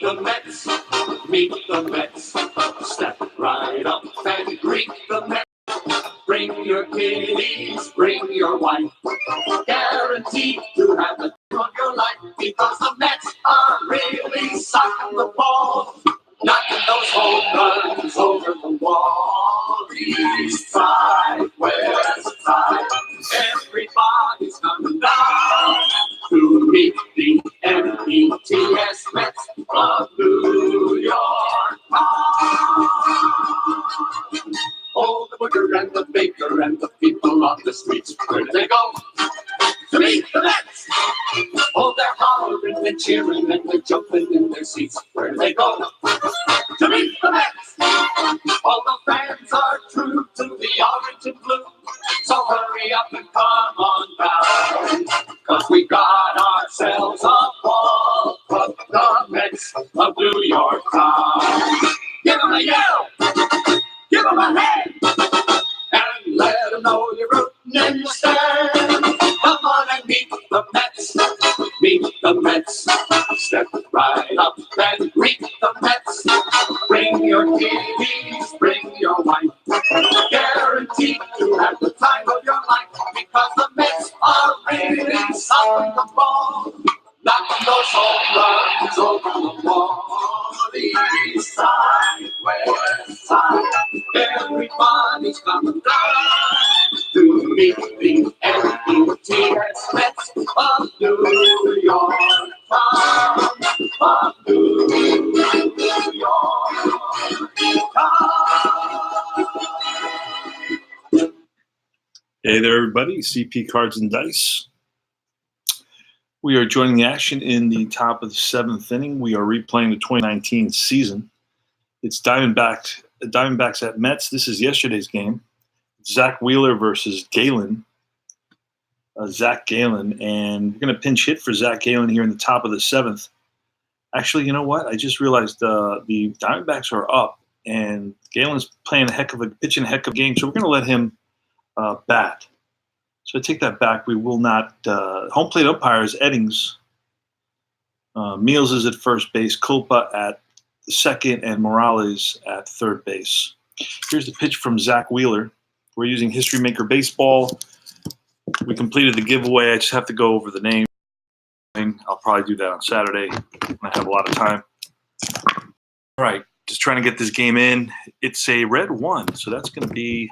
the Mets. Meet the Mets. Step right up and greet the Mets. Bring your kiddies, bring your wife. Guaranteed to have the time of your life because the Mets are really sucking the ball. Knocking those home runs over the wall. East side, west side, everybody's coming down to meet the METS Mets of New York. Oh, the booger and the baker and the people on the streets, where do they go? To meet the Mets! Oh, they're hollering, they're cheering, and they're jumping in their seats. Where do they go? To meet the Mets! All the fans are true to the orange and blue. So hurry up and come on down. Cause we got ourselves a ball of the Mets of New York town. Give them a yell! Give them a hand! And let them know you're rooting and you stand. Come on and meet the Mets. Meet the Mets. Step right up and greet the Mets. Bring your kiddies, bring your wife. Guaranteed to have the time of your life because the Mets are really sucking the ball. Knocking those home runs over the wall. East side, west side, everybody's coming down to meet the METS Mets of New York. Of New York. Hey there, everybody. CP Cards and Dice. We are joining the action in the top of the seventh inning. We are replaying the 2019 season. It's Diamondbacks at Mets. This is yesterday's game. Zach Wheeler versus Galen. Zach Galen. And we're going to pinch hit for Zach Galen here in the top of the seventh. Actually, you know what? I just realized the Diamondbacks are up, and Galen's pitching a heck of a game, so we're going to let him bat. So I take that back. We will not. Home plate umpire is Eddings. Meals is at first base. Culpa at second, and Morales at third base. Here's the pitch from Zach Wheeler. We're using History Maker Baseball. We completed the giveaway. I just have to go over the name. I'll probably do that on Saturday when I have a lot of time. All right, just trying to get this game in. It's a red 1, so that's going to be.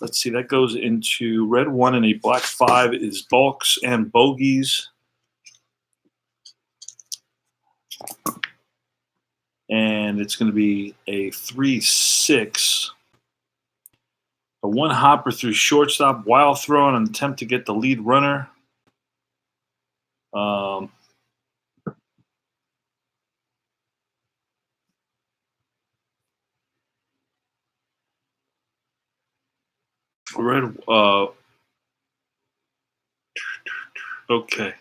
Let's see, that goes into red 1 and a black 5 is balks and bogeys. And it's going to be a 3-6. A one hopper through shortstop while throwing an attempt to get the lead runner. Red. Okay.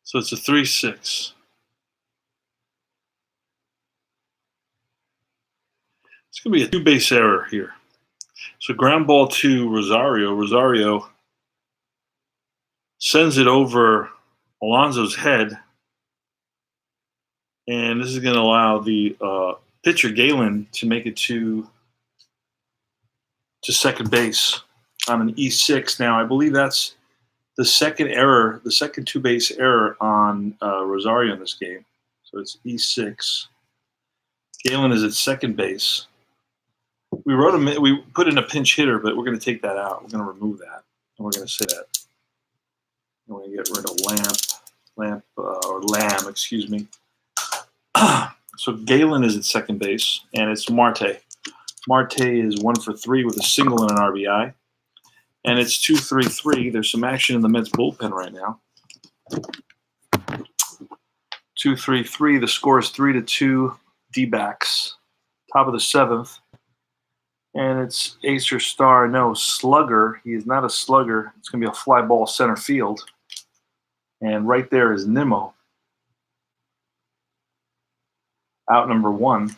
So it's a 3-6. It's going to be a 2-base error here. So ground ball to Rosario. Rosario sends it over Alonso's head. And this is going to allow the pitcher, Galen, to make it to second base on an E6. Now, I believe that's the second error, the second 2-base error on Rosario in this game. So it's E6. Galen is at second base. We put in a pinch hitter, but we're going to take that out. We're going to remove that, and we're going to say that. We're going to get rid of Lamb, excuse me. So Galen is at second base, and it's Marte. Marte is 1 for 3 with a single and an RBI. And it's 2-3-3. There's some action in the Mets bullpen right now. 2-3-3. The score is 3-2 D-backs. Top of the seventh. And it's ace or star. No, slugger. He is not a slugger. It's going to be a fly ball center field. And right there is Nimmo. Out number 1.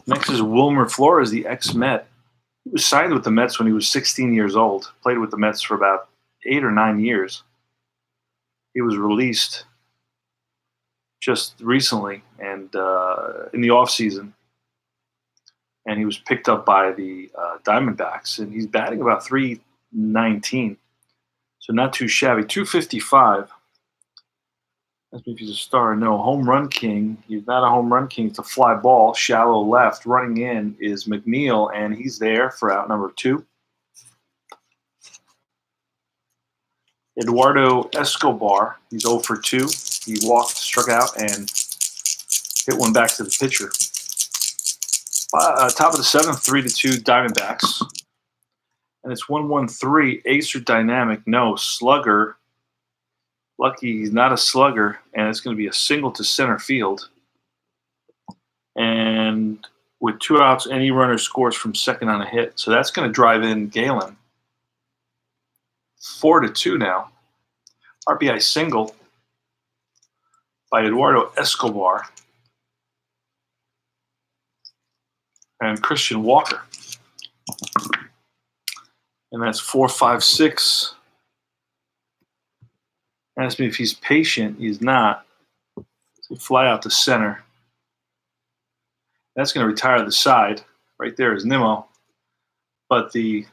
Next is Wilmer Flores, the ex-Met. He was signed with the Mets when he was 16 years old. Played with the Mets for about 8 or 9 years. He was released just recently and in the off season, and he was picked up by the Diamondbacks, and he's batting about 319, so not too shabby. 255. That's if he's a star. No, home run king. He's not a home run king. It's a fly ball, shallow left. Running in is McNeil, and he's there for out number 2. Eduardo Escobar, he's 0 for 2. He walked, struck out, and hit one back to the pitcher. Top of the 7th, 3-2 Diamondbacks. And it's 1-1-3. Ace or dynamic? No. Slugger. Lucky he's not a slugger, and it's going to be a single to center field. And with 2 outs, any runner scores from second on a hit. So that's going to drive in Galen. 4-2 now. RBI single by Eduardo Escobar and Christian Walker. And that's 4-5-6. Ask me if he's patient. He's not. So fly out to center. That's going to retire the side. Right there is Nimmo. But the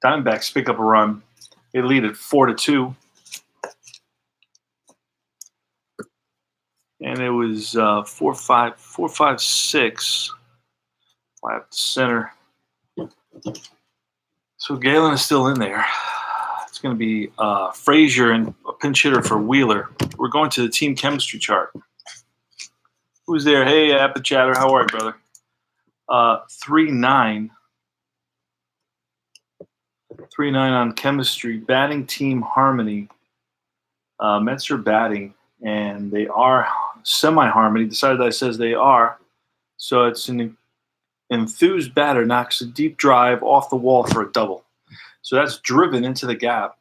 Diamondbacks pick up a run. They lead at 4-2. And it was 4-5-6. Fly up to center. So Galen is still in there. It's going to be Frazier and a pinch hitter for Wheeler. We're going to the team chemistry chart. Who's there? Hey, Apple Chatter. How are you, brother? 3-9. 3-9 on chemistry. Batting team harmony. Mets are batting, and they are semi-harmony. Decided that says they are. So it's an enthused batter knocks a deep drive off the wall for a double. So that's driven into the gap.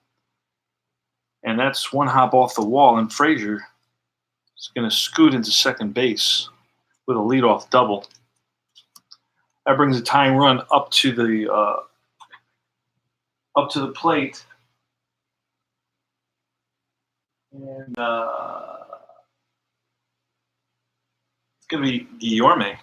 And that's one hop off the wall, and Frazier is going to scoot into second base with a leadoff double. That brings a tying run up to the plate. And it's going to be Guillorme.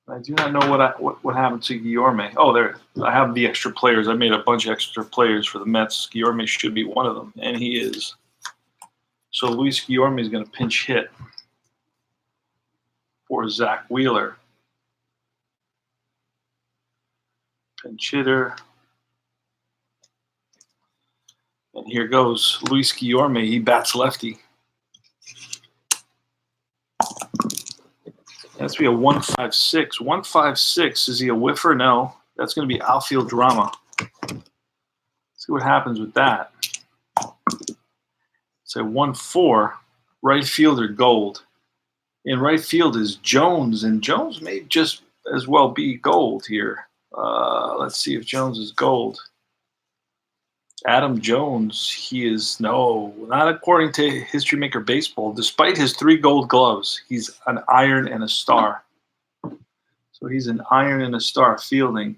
I do not know what happened to Guillorme. Oh, there. I have the extra players. I made a bunch of extra players for the Mets. Guillorme should be one of them, and he is. So Luis Guillorme is going to pinch hit for Zach Wheeler. Pinch hitter. And here goes Luis Guillorme. He bats lefty. That's going to be a 1-5-6. 1-5-6. Is he a whiffer? No. That's going to be outfield drama. Let's see what happens with that. It's a 1-4. Right fielder gold. In right field is Jones, and Jones may just as well be gold here. Let's see if Jones is gold. Adam Jones, he is, no, not according to History Maker Baseball. Despite his 3 gold gloves, he's an iron and a star. So he's an iron and a star fielding.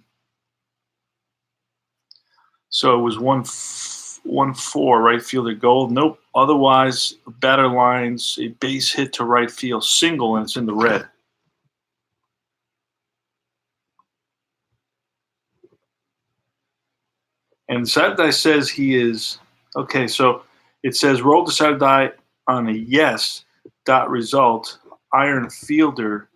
So it was 1-4, right fielder gold. Nope. Otherwise, batter lines, a base hit to right field, single, and it's in the red. And Saturday says he is, okay, so it says roll to Saturday on a yes, dot result, iron fielder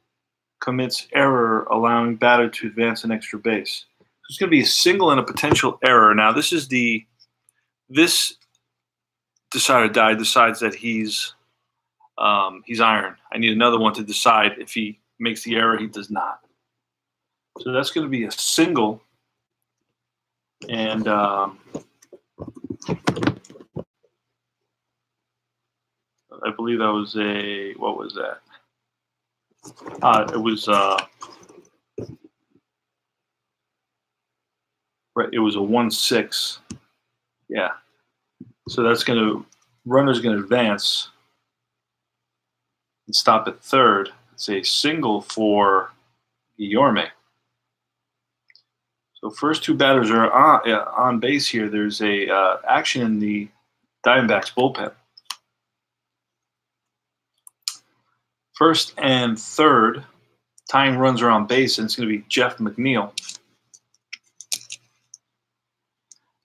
commits error allowing batter to advance an extra base. So it's going to be a single and a potential error. Now this decider die decides that he's iron. I need another one to decide if he makes the error. He does not. So that's going to be a single. And I believe that was what was that? It was right. It was a 1-6. Yeah. So runner's going to advance and stop at third. It's a single for Guillorme. So first two batters are on base here. There's a action in the Diamondbacks bullpen. First and third, tying runs are on base, and it's going to be Jeff McNeil.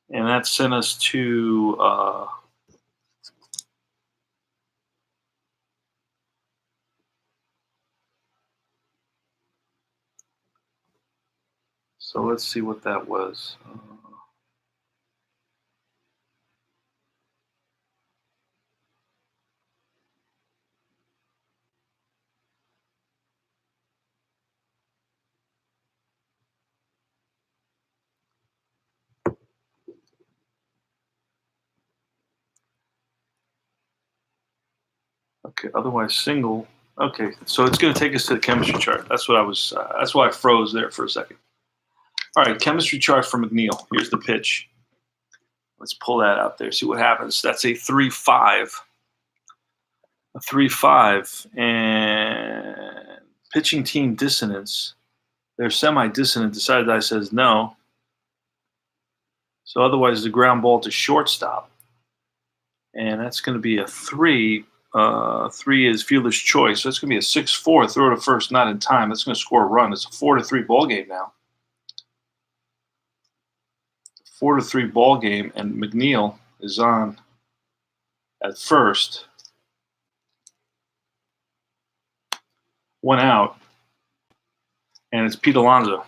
And that sent us to so let's see what that was. Okay, otherwise single. Okay, so it's going to take us to the chemistry chart. That's what I was. That's why I froze there for a second. All right, chemistry chart for McNeil. Here's the pitch. Let's pull that out there. See what happens. That's a 3-5. A 3-5, and pitching team dissonance. They're semi-dissonant. Decided says no. So otherwise, the ground ball to shortstop, and that's going to be a 3. 3 is fielder's choice. So it's going to be a 6-4. Throw to first, not in time. That's going to score a run. It's a 4-3 ball game now. 4-3 ball game, and McNeil is on at first. 1 out, and it's Pete Alonso.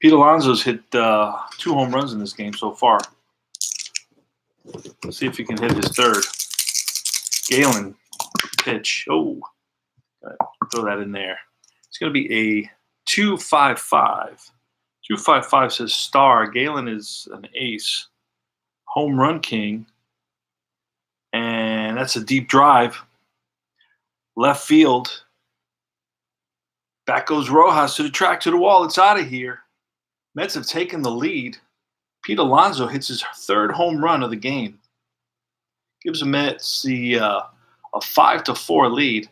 Pete Alonso's hit 2 home runs in this game so far. Let's see if he can hit his third. Galen pitch. Oh, throw that in there. It's going to be a 2-5-5. 2-5-5 says star. Galen is an ace. Home run king. And that's a deep drive. Left field. Back goes Rojas to the track, to the wall. It's out of here. Mets have taken the lead. Pete Alonso hits his 3rd home run of the game. Gives the Mets a 5-4 lead.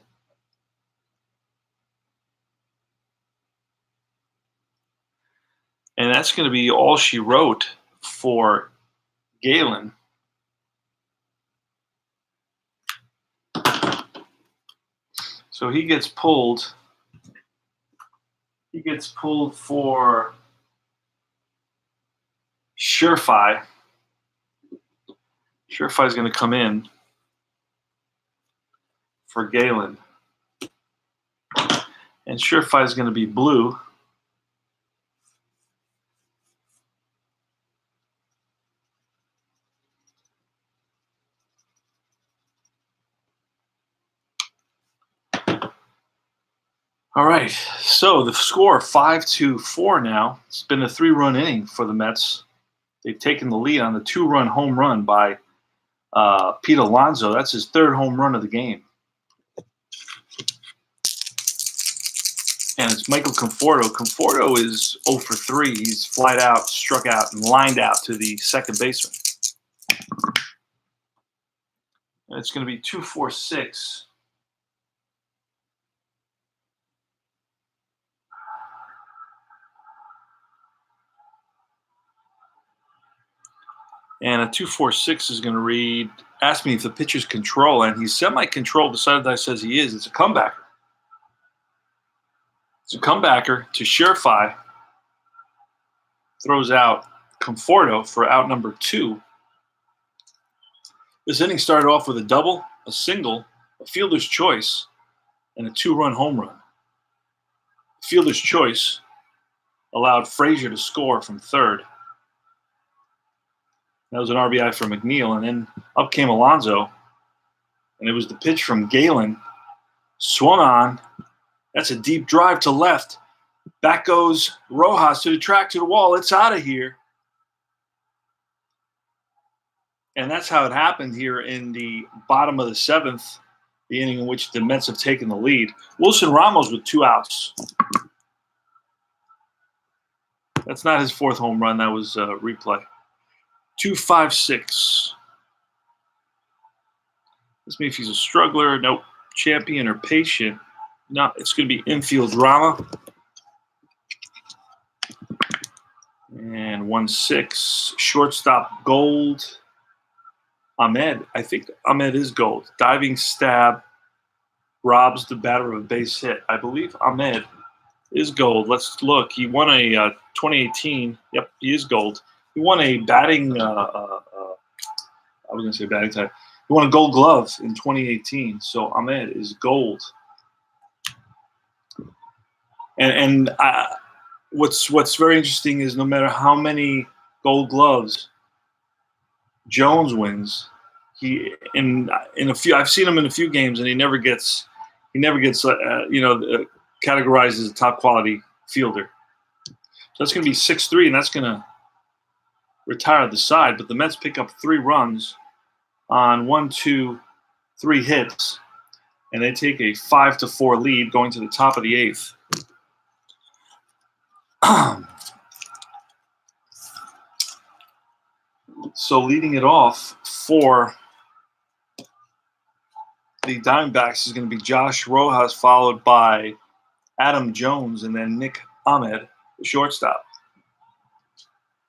And that's going to be all she wrote for Galen. So he gets pulled. He gets pulled for Surefire. Surefire is going to come in for Galen. And Surefire is going to be blue. All right, so the score 5-4 now. It's been a 3-run inning for the Mets. They've taken the lead on the 2-run home run by Pete Alonso. That's his 3rd home run of the game. And it's Michael Conforto. Conforto is 0 for 3. He's flied out, struck out, and lined out to the second baseman. And it's going to be 2-4-6. And a 2-4-6 is going to read, ask me if the pitcher's control, and he's semi-controlled. Decided says he is. It's a comebacker. It's a comebacker to Surefire. Throws out Conforto for out number 2. This inning started off with a double, a single, a fielder's choice, and a 2-run home run. Fielder's choice allowed Frazier to score from third. That was an RBI for McNeil, and then up came Alonso, and it was the pitch from Galen. Swung on. That's a deep drive to left. Back goes Rojas to the track, to the wall. It's out of here. And that's how it happened here in the bottom of the 7th, the inning in which the Mets have taken the lead. Wilson Ramos with 2 outs. That's not his 4th home run. That was a replay. 2-5-6. Let's see if he's a struggler. Nope. Champion or patient. No, it's going to be infield drama. And 1-6. Shortstop gold. Ahmed. I think Ahmed is gold. Diving stab robs the batter of a base hit. I believe Ahmed is gold. Let's look. He won a 2018. Yep, he is gold. He won a batting. I was going to say batting title. He won a Gold Glove in 2018. So Ahmed is gold. And what's very interesting is no matter how many Gold Gloves Jones wins, he in a few. I've seen him in a few games, and he never gets categorized as a top quality fielder. So that's going to be 6-3, and that's going to retire the side. But the Mets pick up 3 runs on 1, 2, 3 hits, and they take a 5-4 lead going to the top of the 8th. So leading it off for the Diamondbacks is going to be Josh Rojas, followed by Adam Jones, and then Nick Ahmed, the shortstop.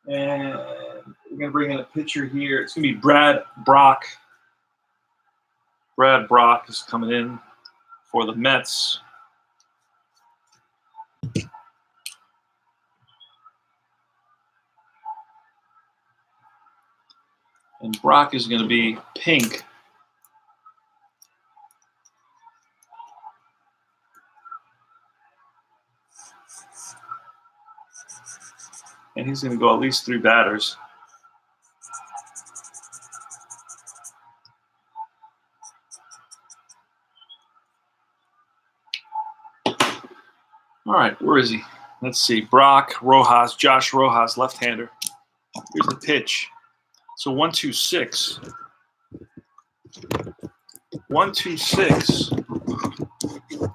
And we're going to bring in a pitcher here. It's going to be Brad Brock. Brad Brock is coming in for the Mets. And Brock is going to be pink. And he's going to go at least 3 batters. All right, where is he? Let's see. Brock, Rojas, Josh Rojas, left-hander. Here's the pitch. So 1-2-6. 1-2-6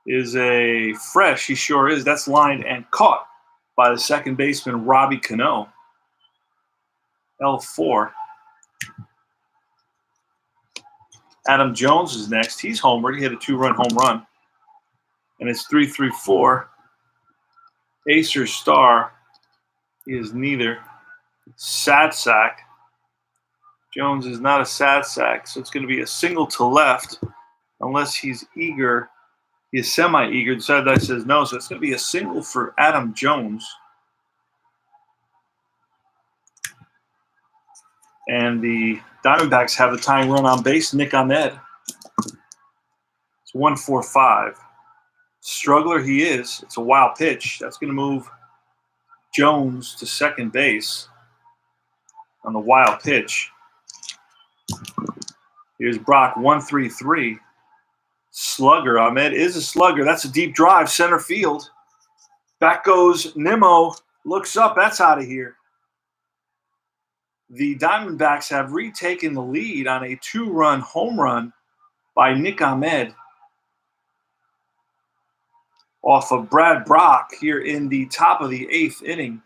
is a fresh. He sure is. That's lined and caught by the second baseman, Robbie Cano. L4. Adam Jones is next. He's homered. He hit a 2-run home run. And it's 3-3-4. Acer Star is neither. Sad sack. Jones is not a sad sack, so it's going to be a single to left unless he's eager. He is semi-eager. The side that says no, so it's going to be a single for Adam Jones. And the Diamondbacks have the tying run on base, Nick Ahmed. It's 1-4-5. Struggler he is. It's a wild pitch. That's going to move Jones to second base on the wild pitch. Here's Brock, 1-3-3. Slugger. Ahmed is a slugger. That's a deep drive, center field. Back goes Nimmo. Looks up. That's out of here. The Diamondbacks have retaken the lead on a 2-run home run by Nick Ahmed off of Brad Brock here in the top of the 8th inning.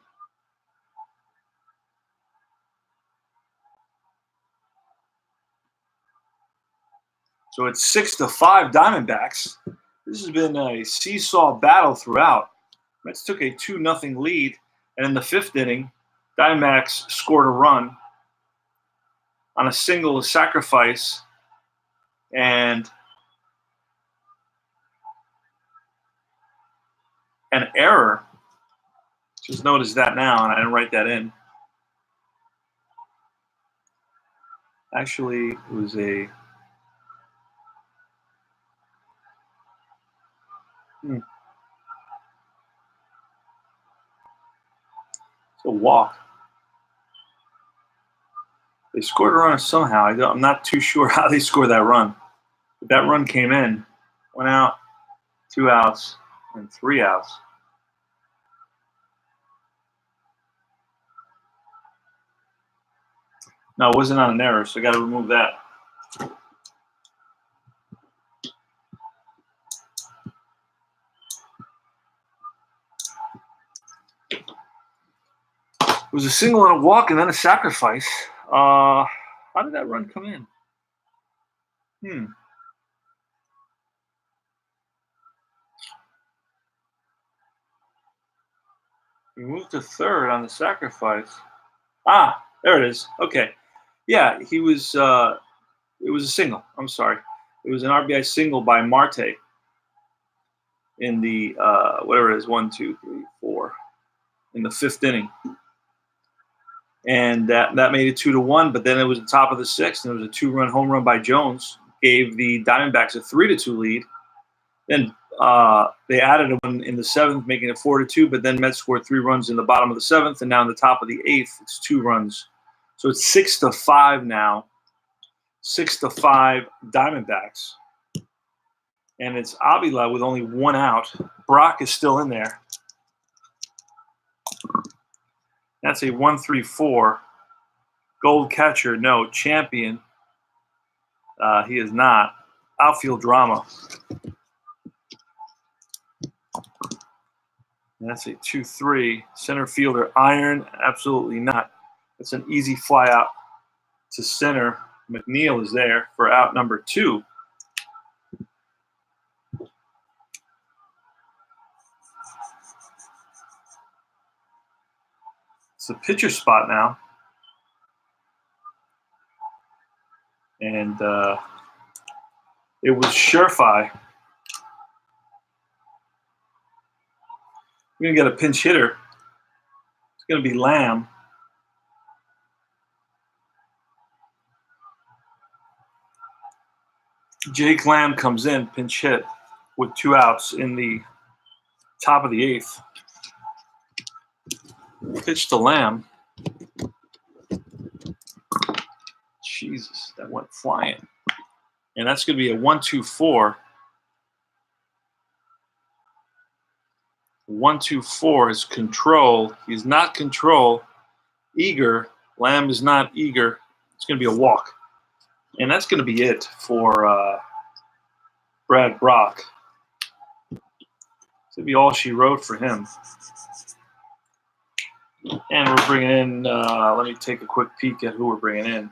So it's 6-5 Diamondbacks. This has been a seesaw battle throughout. Mets took a 2-0 lead, and in the 5th inning, Diamondbacks scored a run on a single sacrifice and an error. Just noticed that now, and I didn't write that in. Actually, it was a walk. They scored a run somehow. I'm not too sure how they scored that run. But that run came in, 1 out, 2 outs, and 3 outs. No, it wasn't on an error, so I got to remove that. It was a single and a walk and then a sacrifice. How did that run come in? We moved to third on the sacrifice. Ah, there it is. Okay. Yeah, he was. It was a single. I'm sorry. It was an RBI single by Marte in the whatever it is, 1, 2, 3, 4, in the fifth inning, and that made it 2-1. But then it was the top of the sixth, and it was a 2-run home run by Jones, gave the Diamondbacks a 3-2 lead. Then they added one in the seventh, making it 4-2. But then Mets scored 3 runs in the bottom of the seventh, and now in the top of the eighth, it's 2 runs. So it's 6-5 now. 6-5 Diamondbacks. And it's Avila with only 1 out. Brock is still in there. That's a 1-3-4. Gold catcher, no. Champion, he is not. Outfield drama. And that's a 2-3. Center fielder, iron, absolutely not. It's an easy fly out to center. McNeil is there for out number 2. It's a pitcher spot now. And it was Surefire. We're going to get a pinch hitter. It's going to be Lamb. Jake Lamb comes in, pinch hit, with 2 outs in the top of the eighth. Pitch to Lamb. Jesus, that went flying. And that's going to be a 1-2-4. 1-2-4 is control. He's not control. Eager. Lamb is not eager. It's going to be a walk. And that's going to be it for Brad Brock. It's going to be all she wrote for him. And we're bringing in, let me take a quick peek at who we're bringing in.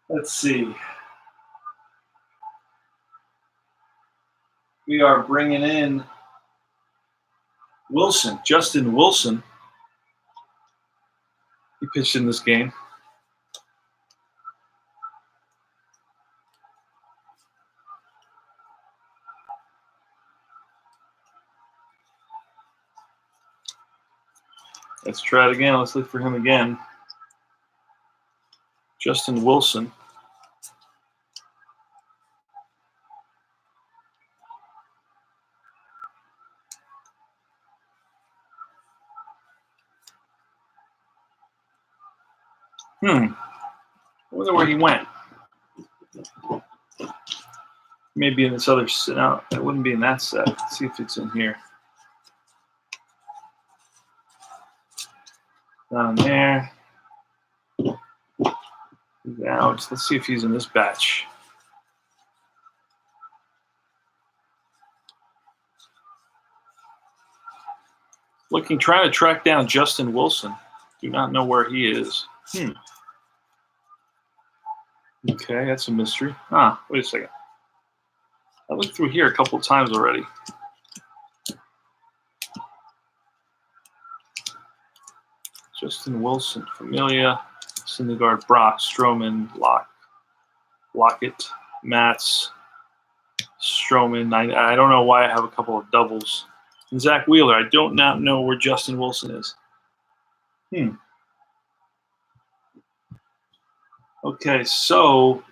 Let's see. We are bringing in Wilson, Justin Wilson. He pitched in this game. Let's try it again. Let's look for him again. Justin Wilson. I wonder where he went. Maybe in this other set. No, it wouldn't be in that set. Let's see if it's in here. Down there. He's out. Let's see if he's in this batch. Trying to track down Justin Wilson. Do not know where he is. Okay, that's a mystery. Wait a second. I looked through here a couple of times already. Justin Wilson, Familia, Syndergaard, Brock, Stroman, Lockett, Matz, Stroman. I don't know why I have a couple of doubles. And Zach Wheeler. I do not know where Justin Wilson is. Okay, so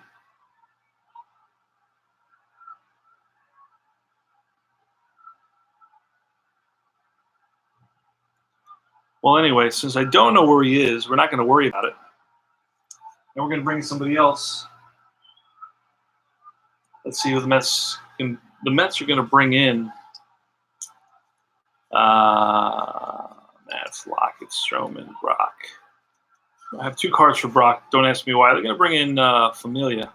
well, anyway, since I don't know where he is, we're not going to worry about it. And we're going to bring somebody else. Let's see who the Mets can. The Mets are going to bring in Matz, Lockett, Stroman, Brock. I have 2 cards for Brock. Don't ask me why. They're going to bring in Familia.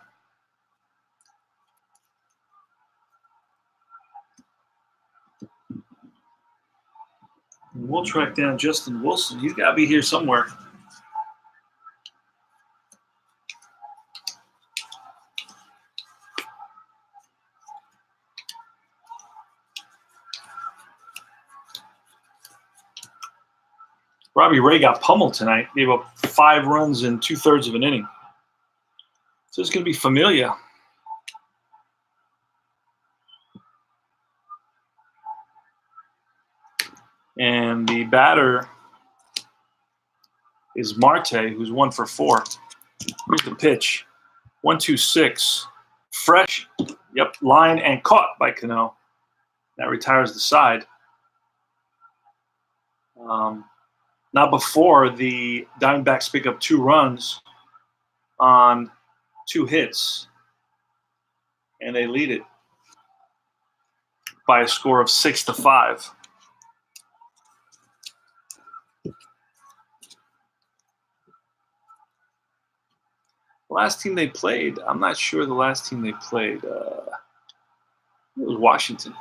We'll track down Justin Wilson. He's got to be here somewhere. Robbie Ray got pummeled tonight. Gave up 5 runs in 2/3 of an inning. So it's going to be Familia. And the batter is Marte, who's 1 for 4. Here's the pitch. 1-2-6. Fresh. Yep, line and caught by Cano. That retires the side. Not before the Diamondbacks pick up 2 runs on 2 hits, and they lead it by a score of 6-5. The last team they played, I'm not sure the last team they played. It was Washington.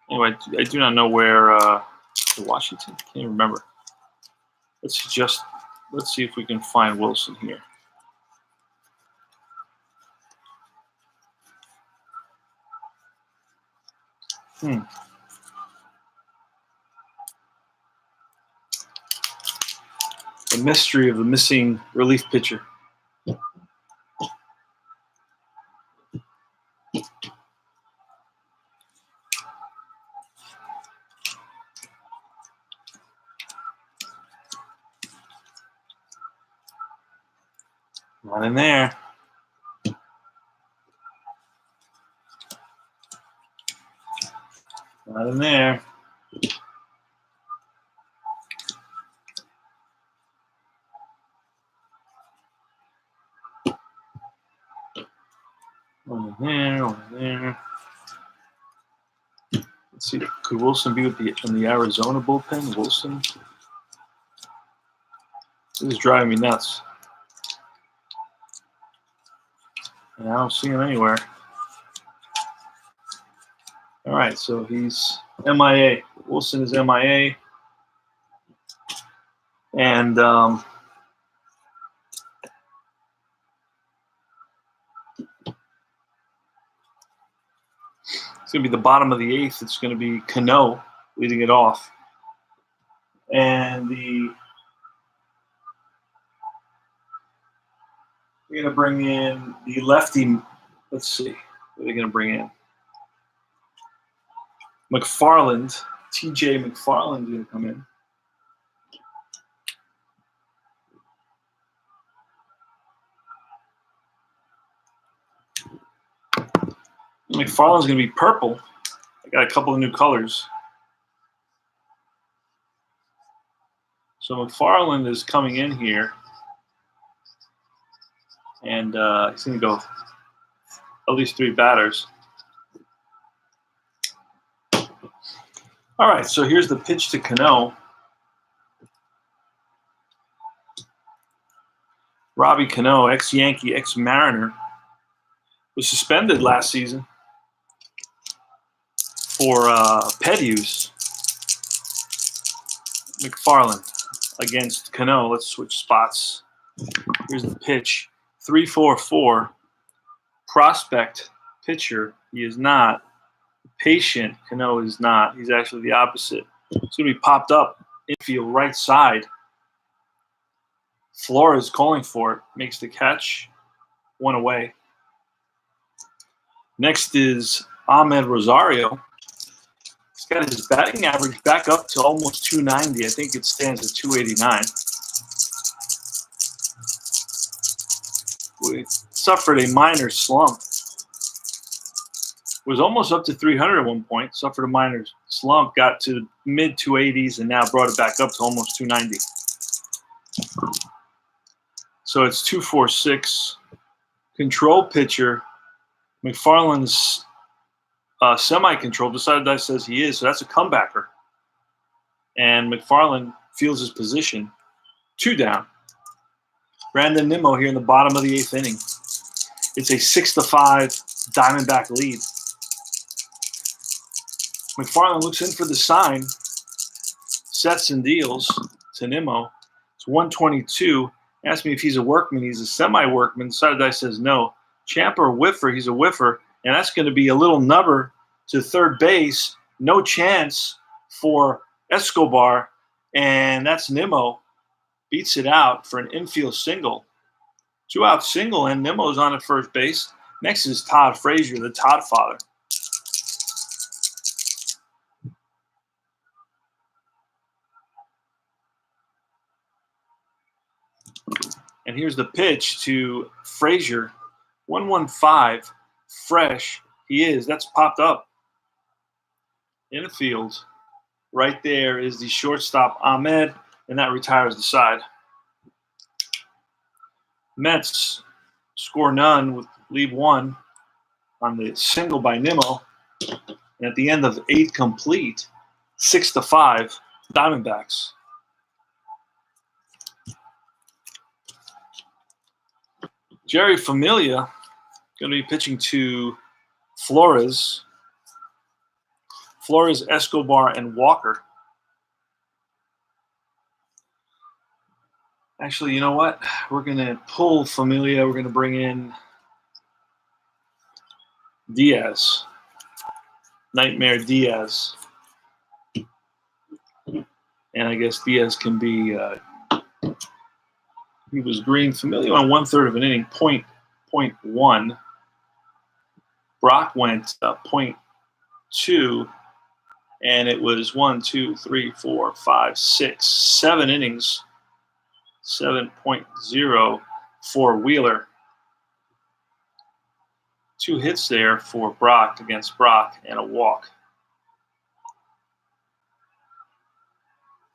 Anyway, I do not know where Washington. Can't remember. Let's see if we can find Wilson here. The mystery of the missing relief pitcher. Not in there. Not in there. Over there. Let's see. Could Wilson be in the Arizona bullpen? Wilson. This is driving me nuts. And I don't see him anywhere. All right, so he's MIA. Wilson is MIA. And it's going to be the bottom of the 8th. It's going to be Cano leading it off. And we're going to bring in the lefty. Let's see. What are they going to bring in? McFarland. TJ McFarland is going to come in. McFarland's going to be purple. I got a couple of new colors. So McFarland is coming in here. And he's going to go at least 3 batters. All right, so here's the pitch to Cano. Robbie Cano, ex-Yankee, ex-Mariner, was suspended last season for pet use. McFarland against Cano. Let's switch spots. Here's the pitch. 3-4-4. Prospect pitcher. He is not. Patient. Cano is not. He's actually the opposite. It's going to be popped up infield right side. Flores calling for it. Makes the catch. 1 away. Next is Ahmed Rosario. He's got his batting average back up to almost 290. I think it stands at 289. We suffered a minor slump. Was almost up to 300 at one point. Suffered a minor slump. Got to mid 280s and now brought it back up to almost 290. So it's 2-4-6. Control pitcher. McFarland's semi-control. Decided that says he is, so that's a comebacker. And McFarland feels his position. 2 down. Brandon Nimmo here in the bottom of the 8th inning. It's a 6-5 Diamondback lead. McFarland looks in for the sign. Sets and deals to Nimmo. It's 122. Asked me if he's a workman. He's a semi-workman. Decided says no. Champ or whiffer, he's a whiffer. And that's going to be a little nubber to third base. No chance for Escobar, and that's Nimmo. Beats it out for an infield single. 2-out single, and Nimmo's on at first base. Next is Todd Frazier, the Todd father. And here's the pitch to Frazier. 1-1-5, fresh. He is. That's popped up. In the field. Right there is the shortstop, Ahmed, and that retires the side. Mets score none, leave one on the single by Nimmo. And at the end of 8 complete, 6-5, Diamondbacks. Jerry Familia going to be pitching to Flores. Flores, Escobar, and Walker. Actually, you know what? We're going to pull Familia. We're going to bring in Diaz. Nightmare Diaz. And I guess Diaz can be, he was green. Familia on 1/3 of an inning, point 0.1. Brock went 0.2. And it was 1, 2, 3, 4, 5, 6, 7 innings. 7.0 for Wheeler. 2 hits there for Brock against Brock and a walk.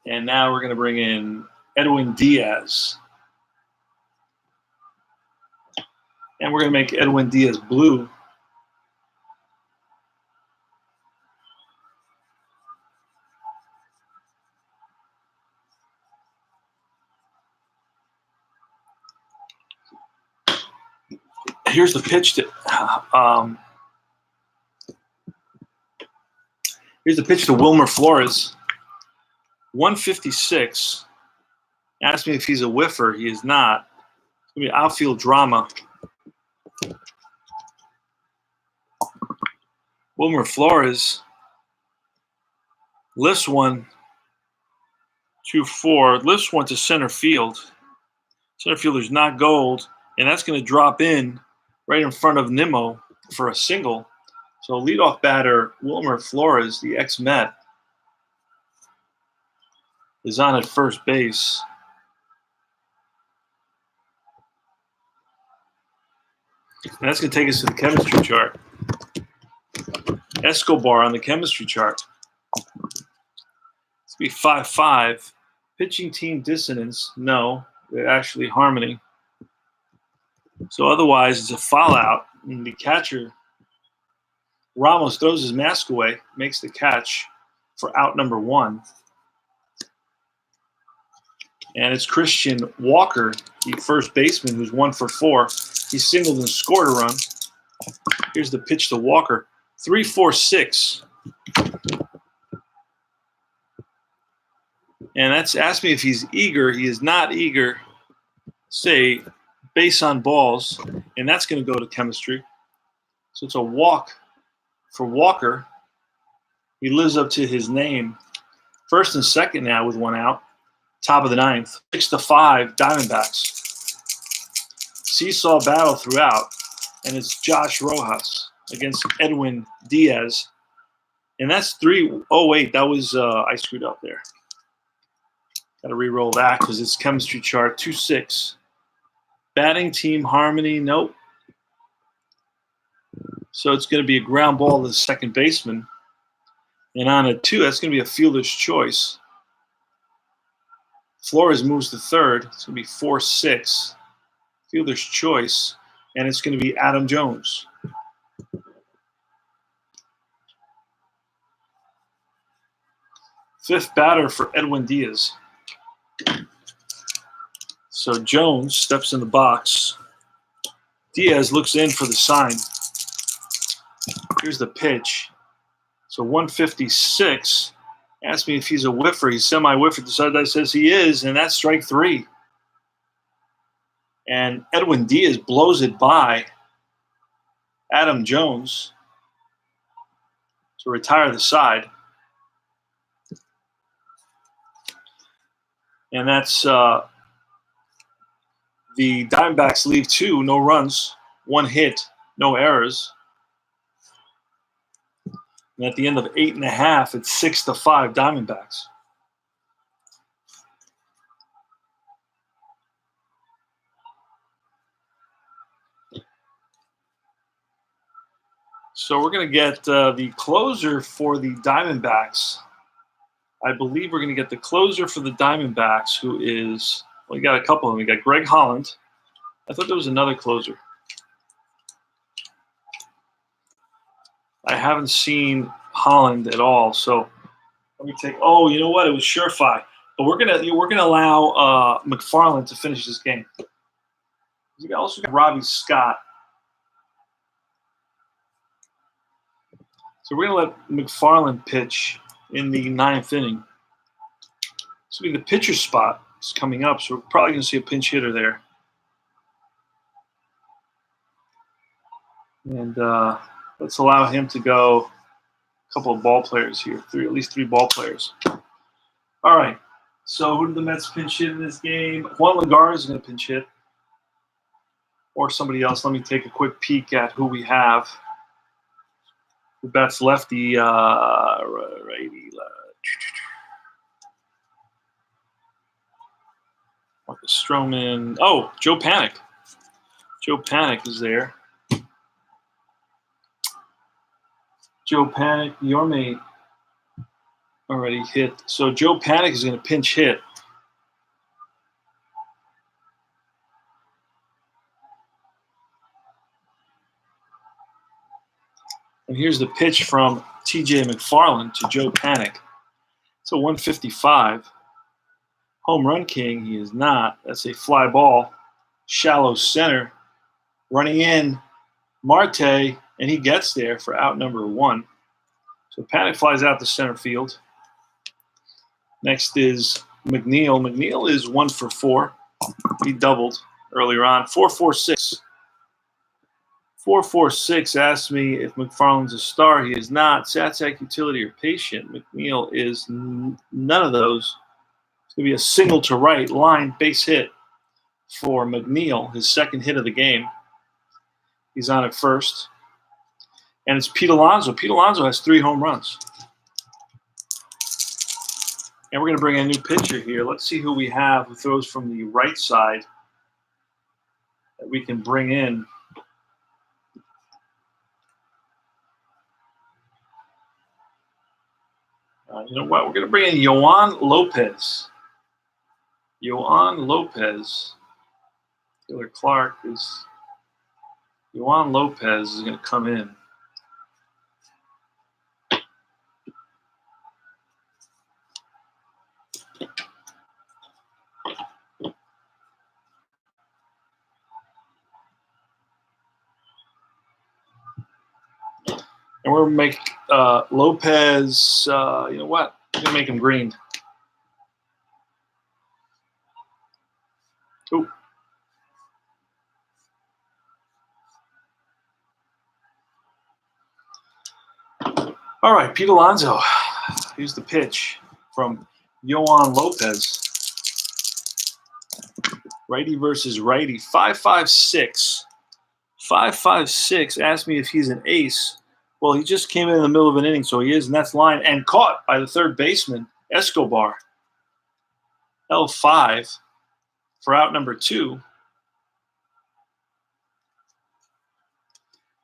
And now we're going to bring in Edwin Diaz. And we're going to make Edwin Diaz blue. Here's the pitch to Wilmer Flores. 156. Asked me if he's a whiffer. He is not. It's going to be outfield drama. Wilmer Flores lifts one 2-4. Lifts one to center field. Center fielder's not gold, and that's going to drop in right in front of Nimmo for a single. So leadoff batter Wilmer Flores, the ex-Met, is on at first base. And that's going to take us to the chemistry chart. Escobar on the chemistry chart. It's going to be 5-5. Pitching team dissonance, no. They're actually harmony. So otherwise, it's a foul out. And the catcher, Ramos, throws his mask away, makes the catch for out number 1. And it's Christian Walker, the first baseman, who's 1 for 4. He singled and scored a run. Here's the pitch to Walker. 3-4-6. And that's asked me if he's eager. He is not eager. Say, base on balls. And that's going to go to chemistry. So it's a walk for Walker. He lives up to his name. First and second now with 1 out. Top of the 9th. 6-5, Diamondbacks. Seesaw battle throughout. And it's Josh Rojas against Edwin Diaz. And that's 3-0-8. That was, I screwed up there. Got to re-roll that because it's chemistry chart. 2-6. Batting team harmony, nope. So it's going to be a ground ball to the second baseman. And on a 2, that's going to be a fielder's choice. Flores moves to third. It's going to be 4-6. Fielder's choice. And it's going to be Adam Jones. Fifth batter for Edwin Diaz. So Jones steps in the box. Diaz looks in for the sign. Here's the pitch. So 156. Asked me if he's a whiffer. He's semi-whiffer. The side that says he is, and that's strike 3. And Edwin Diaz blows it by Adam Jones to retire the side. And that's the Diamondbacks leave 2, no runs, 1 hit, no errors. And at the end of 8.5, it's 6-5 Diamondbacks. So we're going to get the closer for the Diamondbacks. I believe we're going to get the closer for the Diamondbacks, who is, well, we got a couple of them. We got Greg Holland. I thought there was another closer. I haven't seen Holland at all. So let me take. Oh, you know what? It was Surefire. But we're gonna allow McFarland to finish this game. We also got Robbie Scott. So we're gonna let McFarland pitch in the 9th inning. This will be the pitcher spot. It's coming up, so we're probably gonna see a pinch hitter there. And let's allow him to go. A couple of ball players here, at least 3 ball players. All right. So who did the Mets pinch hit in this game? Juan Lagar is going to pinch hit, or somebody else. Let me take a quick peek at who we have. Who bats lefty? Righty. Marcus Stroman. Oh, Joe Panic. Joe Panic is there. Joe Panic, Yorme already hit. So Joe Panic is going to pinch hit. And here's the pitch from TJ McFarland to Joe Panic. It's a 155. Home run king, he is not. That's a fly ball. Shallow center. Running in, Marte, and he gets there for out number 1. So Panic flies out to center field. Next is McNeil. McNeil is 1 for 4. He doubled earlier on. 4-4-6. 4-4-6 asked me if McFarland's a star. He is not. Satsack, utility, or patient. McNeil is none of those. It's going to be a single to right line base hit for McNeil, his 2nd hit of the game. He's on at first. And it's Pete Alonso. Pete Alonso has 3 home runs. And we're going to bring in a new pitcher here. Let's see who we have who throws from the right side that we can bring in. You know what? We're going to bring in Yohan Lopez. Yohan Lopez. Taylor Clark is. Yohan Lopez is going to come in. And we're going to make Lopez, you know what? We're going to make him green. Ooh. All right, Pete Alonso. Here's the pitch from Yohan Lopez. Righty versus righty. 5.56. 5.56 asked me if he's an ace. Well, he just came in the middle of an inning, so he is, and that's line. And caught by the 3rd baseman, Escobar. L5 for out number 2.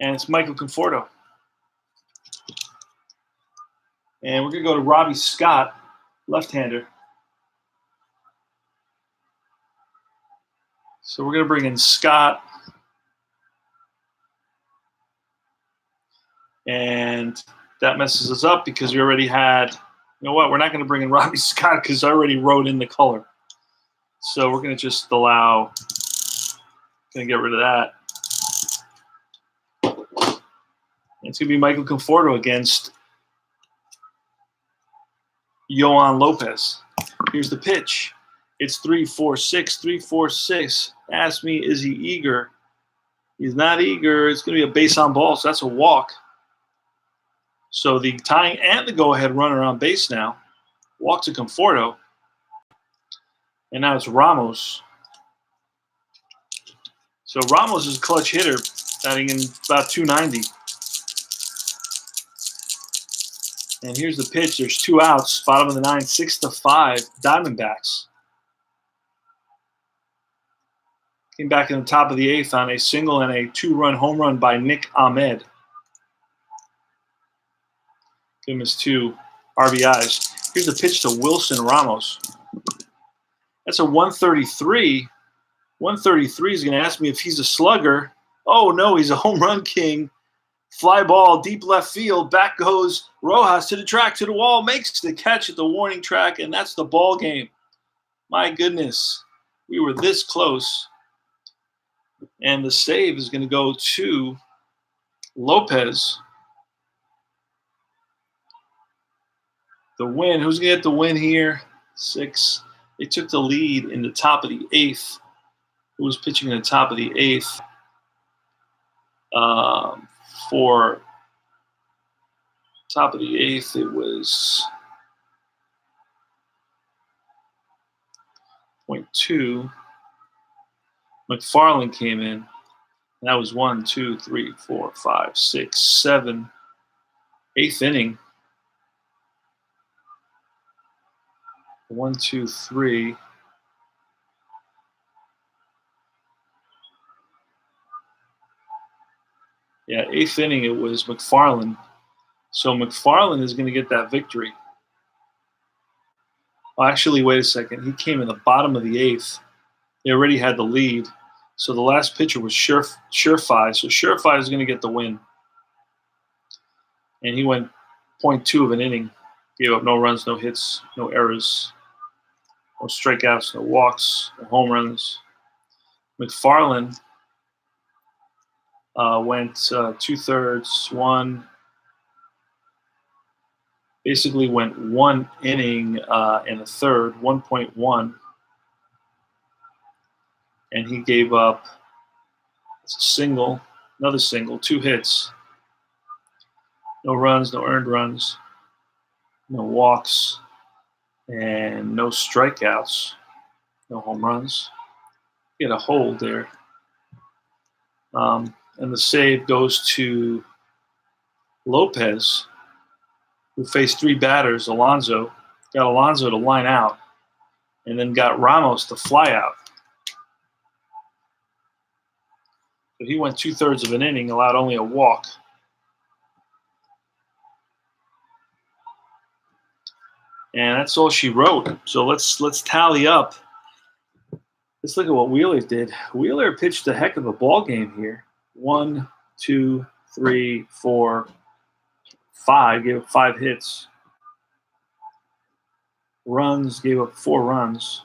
And it's Michael Conforto. And we're going to go to Robbie Scott, left-hander. So we're going to bring in Scott. And that messes us up because we already had, you know what, we're not going to bring in Robbie Scott because I already wrote in the color. So we're going to just allow, going to get rid of that. And it's going to be Michael Conforto against Yohan Lopez. Here's the pitch. It's 3-4-6, 3-4-6. Ask me, is he eager? He's not eager. It's going to be a base on ball, so that's a walk. So the tying and the go-ahead runner on base now. Walk to Conforto. And now it's Ramos. So Ramos is a clutch hitter, batting in about 290. And here's the pitch. There's 2 outs. Bottom of the 9, 6-5. Diamondbacks. Came back in the top of the 8th on a single and a 2-run home run by Nick Ahmed. Give him his 2 RBIs. Here's the pitch to Wilson Ramos. That's a 133. 133 is going to ask me if he's a slugger. Oh, no, he's a home run king. Fly ball, deep left field. Back goes Rojas to the track, to the wall. Makes the catch at the warning track, and that's the ball game. My goodness. We were this close. And the save is going to go to Lopez. The win. Who's going to get the win here? 6. They took the lead in the top of the 8th. Who was pitching in the top of the 8th? For top of the 8th, it was .2. McFarland came in. And that was 1, 2, 3, 4, 5, 6, 7. 8th inning. 1, 2, 3. Yeah, 8th inning, it was McFarland. So McFarland is going to get that victory. Oh, actually, wait a second. He came in the bottom of the 8th. They already had the lead. So the last pitcher was Surefire. So Surefire is going to get the win. And he went .2 of an inning. Gave up no runs, no hits, no errors, no strikeouts, no walks, no home runs. McFarland went 2/3, 1. Basically went 1 inning and a third, 1.1. And he gave up a single, another single, 2 hits. No runs, no earned runs, no walks, and no strikeouts, no home runs. He had a hold there. And the save goes to Lopez, who faced 3 batters. Alonso got Alonso to line out, and then got Ramos to fly out. But he went 2/3 of an inning, allowed only a walk. And that's all she wrote. So let's tally up. Let's look at what Wheeler did. Wheeler pitched a heck of a ball game here. 1, 2, 3, 4, 5. Gave up 5 hits. Runs, gave up 4 runs.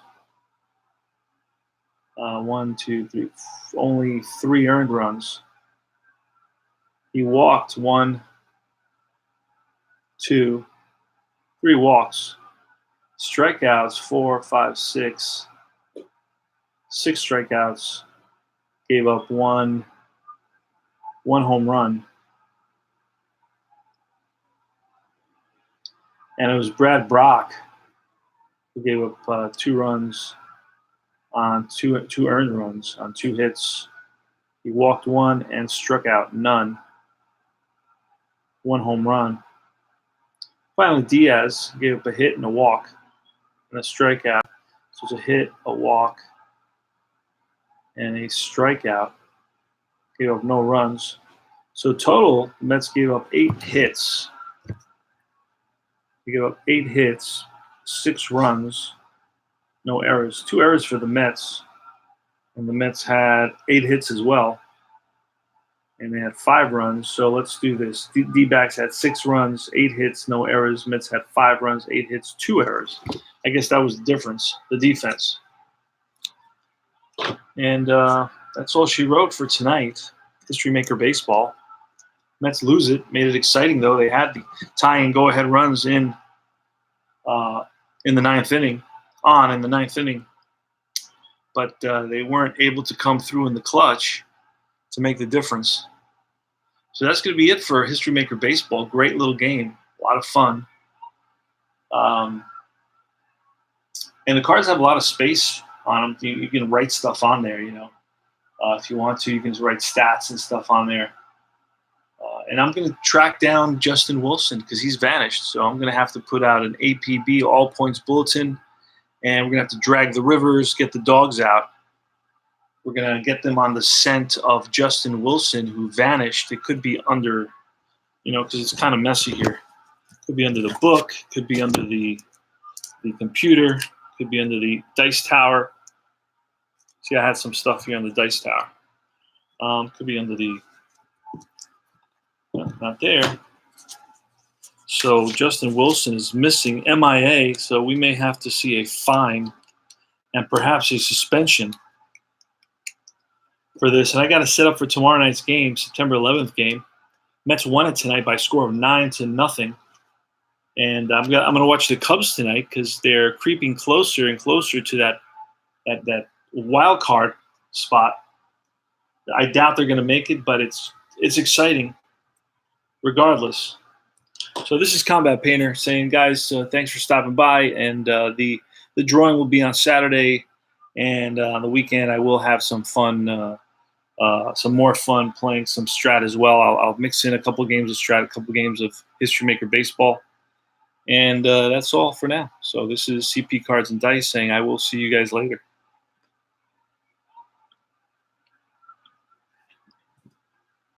1, 2, 3. Only 3 earned runs. He walked 1, 2, 3 walks. Strikeouts 4, 5, 6. 6 strikeouts. Gave up 1 home run. And it was Brad Brock who gave up 2 runs on 2 earned runs on 2 hits. He walked 1 and struck out none. 1 home run. Finally, Diaz gave up a hit and a walk and a strikeout. So it's a hit, a walk, and a strikeout. Gave up no runs. So total, the Mets gave up 8 hits. They gave up 8 hits, 6 runs, no errors. 2 errors for the Mets. And the Mets had 8 hits as well. And they had 5 runs. So let's do this. D-backs had 6 runs, 8 hits, no errors. Mets had 5 runs, 8 hits, 2 errors. I guess that was the difference, the defense. And that's all she wrote for tonight. History Maker Baseball. Mets lose it. Made it exciting, though. They had the tying go-ahead runs in the 9th inning, in the 9th inning. But they weren't able to come through in the clutch to make the difference. So that's going to be it for History Maker Baseball. Great little game. A lot of fun. And the cards have a lot of space on them. You can write stuff on there, if you want to. You can write stats and stuff on there. And I'm going to track down Justin Wilson because he's vanished. So I'm going to have to put out an APB, all points bulletin, and we're going to have to drag the rivers, get the dogs out. We're going to get them on the scent of Justin Wilson, who vanished. It could be under, because it's kind of messy here. Could be under the book, could be under the computer, could be under the dice tower. See, I had some stuff here on the dice tower. Could be under the, not there. So Justin Wilson is missing, MIA, so we may have to see a fine and perhaps a suspension for this. And I got to set up for tomorrow night's game, September 11th game. Mets won it tonight by a score of 9-0. And I'm gonna watch the Cubs tonight because they're creeping closer and closer to that wild card spot. I doubt they're going to make it, but it's exciting regardless. So this is Combat Painter saying, guys, thanks for stopping by. And the drawing will be on Saturday, and on the weekend I will have some fun, some more fun playing some Strat as well. I'll mix in a couple of games of Strat, a couple of games of History Maker Baseball. And that's all for now. So this is CP Cards and Dice saying I will see you guys later.